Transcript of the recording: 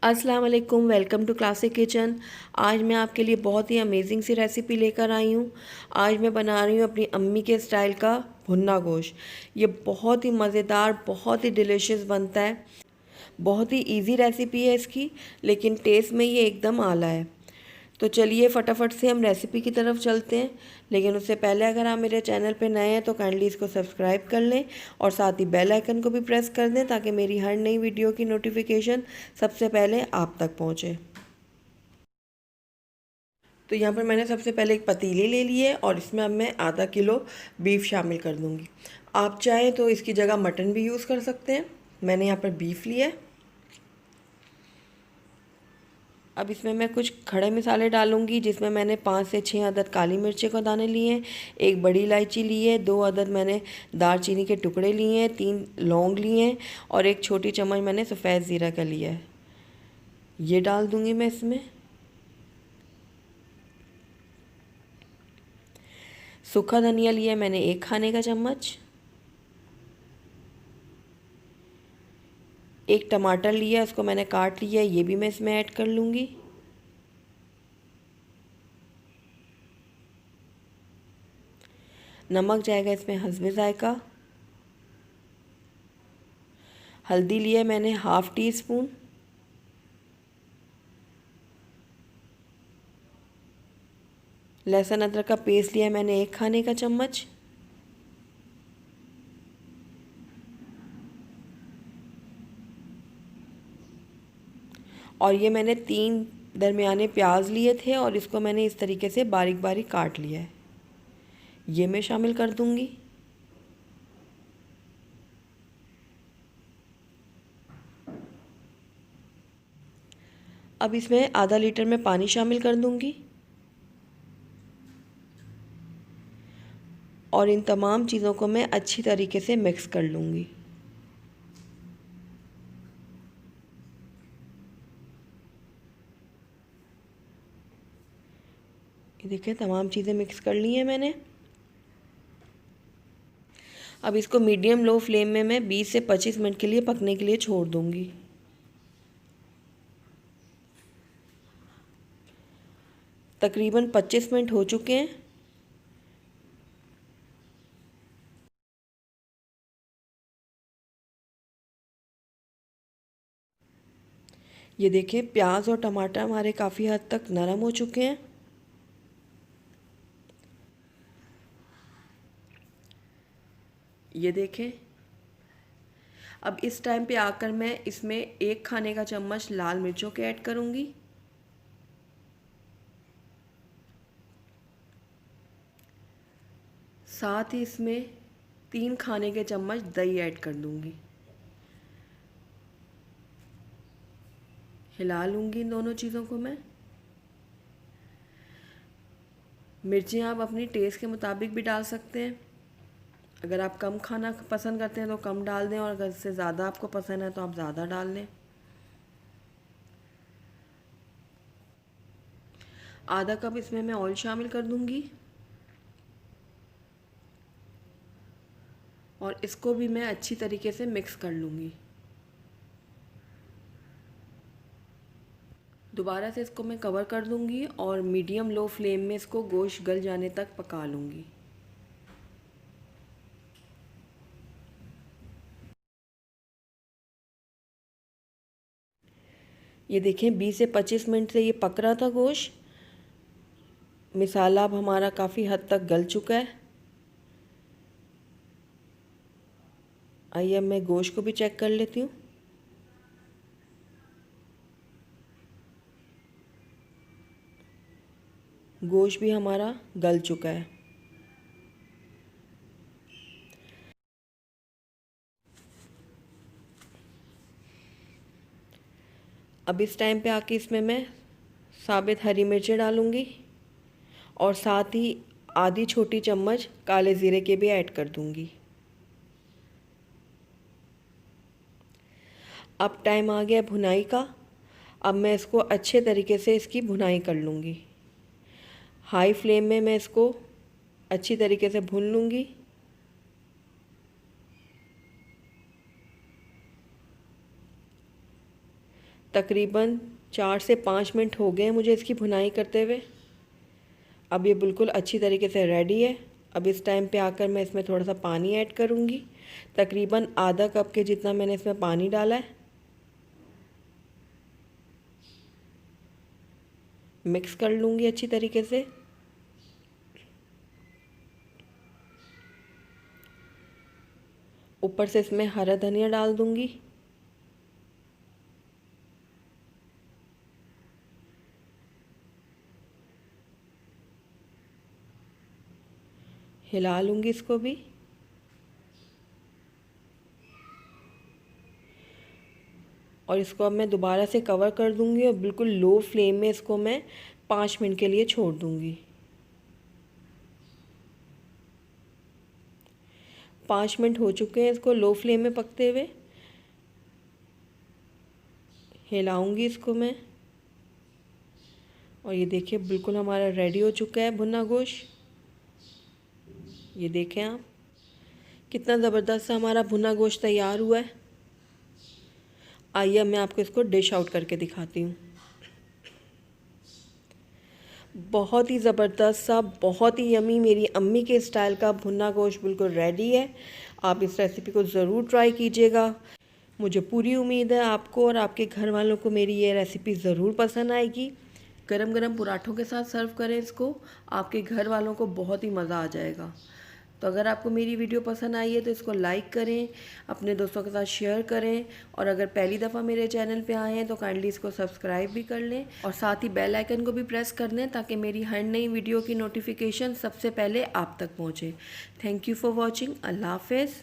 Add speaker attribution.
Speaker 1: अस्सलाम वालेकुम, welcome to classic kitchen. आज मैं आपके लिए बहुत ही अमेजिंग सी रेसिपी लेकर आई हूँ। आज मैं बना रही हूँ अपनी अम्मी के स्टाइल का भुना गोश्त। ये बहुत ही मज़ेदार, बहुत ही डिलीशियस बनता है। बहुत ही इजी रेसिपी है इसकी, लेकिन टेस्ट में ये एकदम आला है। तो चलिए फटाफट से हम रेसिपी की तरफ चलते हैं। लेकिन उससे पहले अगर आप मेरे चैनल पे नए हैं तो काइंडली इसको सब्सक्राइब कर लें और साथ ही बेल आइकन को भी प्रेस कर दें ताकि मेरी हर नई वीडियो की नोटिफिकेशन सबसे पहले आप तक पहुंचे। तो यहाँ पर मैंने सबसे पहले एक पतीली ले ली है और इसमें अब मैं आधा किलो बीफ शामिल कर दूँगी। आप चाहें तो इसकी जगह मटन भी यूज़ कर सकते हैं। मैंने यहाँ पर बीफ लिया है। अब इसमें मैं कुछ खड़े मसाले डालूंगी, जिसमें मैंने 5 से 6 अदद काली मिर्ची के दाने लिए हैं, एक बड़ी इलायची ली है, 2 अदद मैंने दालचीनी के टुकड़े लिए हैं, 3 लौंग लिए हैं और एक छोटी चम्मच मैंने सफ़ेद ज़ीरा का लिया है। ये डाल दूंगी मैं इसमें। सूखा धनिया लिया है मैंने 1 खाने का चम्मच। एक टमाटर लिया है, उसको मैंने काट लिया है, ये भी मैं इसमें ऐड कर लूँगी। नमक जाएगा इसमें हस्बे ज़ायका। हल्दी लिया है मैंने ½ टी स्पून। लहसुन अदरक का पेस्ट लिया है मैंने 1 खाने का चम्मच। और ये मैंने 3 दरमियाने प्याज लिए थे और इसको मैंने इस तरीके से बारीक बारीक काट लिया है, ये मैं शामिल कर दूंगी। अब इसमें आधा लीटर में पानी शामिल कर दूंगी और इन तमाम चीज़ों को मैं अच्छी तरीके से मिक्स कर लूँगी। ये देखिए तमाम चीज़ें मिक्स कर ली हैं मैंने। अब इसको मीडियम लो फ्लेम में मैं 20 से 25 मिनट के लिए पकने के लिए छोड़ दूँगी। तकरीबन 25 मिनट हो चुके हैं। ये देखिए प्याज और टमाटर हमारे काफ़ी हद तक नरम हो चुके हैं। ये देखें। अब इस टाइम पे आकर मैं इसमें 1 खाने का चम्मच लाल मिर्चों के ऐड करूँगी। साथ ही इसमें 3 खाने के चम्मच दही ऐड कर दूँगी। हिला लूँगी इन दोनों चीज़ों को मैं। मिर्ची आप अपनी टेस्ट के मुताबिक भी डाल सकते हैं। अगर आप कम खाना पसंद करते हैं तो कम डाल दें और अगर इससे ज़्यादा आपको पसंद है तो आप ज़्यादा डाल लें। आधा कप इसमें मैं ऑयल शामिल कर दूँगी और इसको भी मैं अच्छी तरीके से मिक्स कर लूँगी। दोबारा से इसको मैं कवर कर दूँगी और मीडियम लो फ्लेम में इसको गोश्त गल जाने तक पका लूँगी। ये देखें 20 से 25 मिनट से ये पक रहा था गोश्त। मसाला अब हमारा काफ़ी हद तक गल चुका है। आइए अब मैं गोश्त को भी चेक कर लेती हूँ। गोश्त भी हमारा गल चुका है। अब इस टाइम पे आके इसमें मैं साबित हरी मिर्चें डालूँगी और साथ ही आधी छोटी चम्मच काले ज़ीरे के भी ऐड कर दूँगी। अब टाइम आ गया भुनाई का। अब मैं इसको अच्छे तरीके से इसकी भुनाई कर लूँगी। हाई फ्लेम में मैं इसको अच्छी तरीके से भून लूँगी। तकरीबन 4 से 5 मिनट हो गए हैं मुझे इसकी भुनाई करते हुए। अब ये बिल्कुल अच्छी तरीके से रेडी है। अब इस टाइम पे आकर मैं इसमें थोड़ा सा पानी ऐड करूँगी। तकरीबन आधा कप के जितना मैंने इसमें पानी डाला है। मिक्स कर लूँगी अच्छी तरीके से। ऊपर से इसमें हरा धनिया डाल दूँगी। हिला लूँगी इसको भी। और इसको अब मैं दोबारा से कवर कर दूँगी और बिल्कुल लो फ्लेम में इसको मैं 5 मिनट के लिए छोड़ दूँगी। 5 मिनट हो चुके हैं इसको लो फ्लेम में पकते हुए। हिलाऊंगी इसको मैं। और ये देखिए बिल्कुल हमारा रेडी हो चुका है भुना गोश्त। ये देखें आप कितना ज़बरदस्त सा हमारा भुना गोश्त तैयार हुआ है। आइए मैं आपको इसको डिश आउट करके दिखाती हूँ। बहुत ही ज़बरदस्त सा, बहुत ही यमी मेरी अम्मी के स्टाइल का भुना गोश्त बिल्कुल रेडी है। आप इस रेसिपी को ज़रूर ट्राई कीजिएगा। मुझे पूरी उम्मीद है आपको और आपके घर वालों को मेरी ये रेसिपी ज़रूर पसंद आएगी। गरम गरम पराठों के साथ सर्व करें इसको, आपके घर वालों को बहुत ही मज़ा आ जाएगा। तो अगर आपको मेरी वीडियो पसंद आई है तो इसको लाइक करें, अपने दोस्तों के साथ शेयर करें, और अगर पहली दफ़ा मेरे चैनल पे आए हैं तो काइंडली इसको सब्सक्राइब भी कर लें और साथ ही बेल आइकन को भी प्रेस कर दें ताकि मेरी हर नई वीडियो की नोटिफिकेशन सबसे पहले आप तक पहुँचे। Thank you for watching. अल्लाह हाफ़िज़।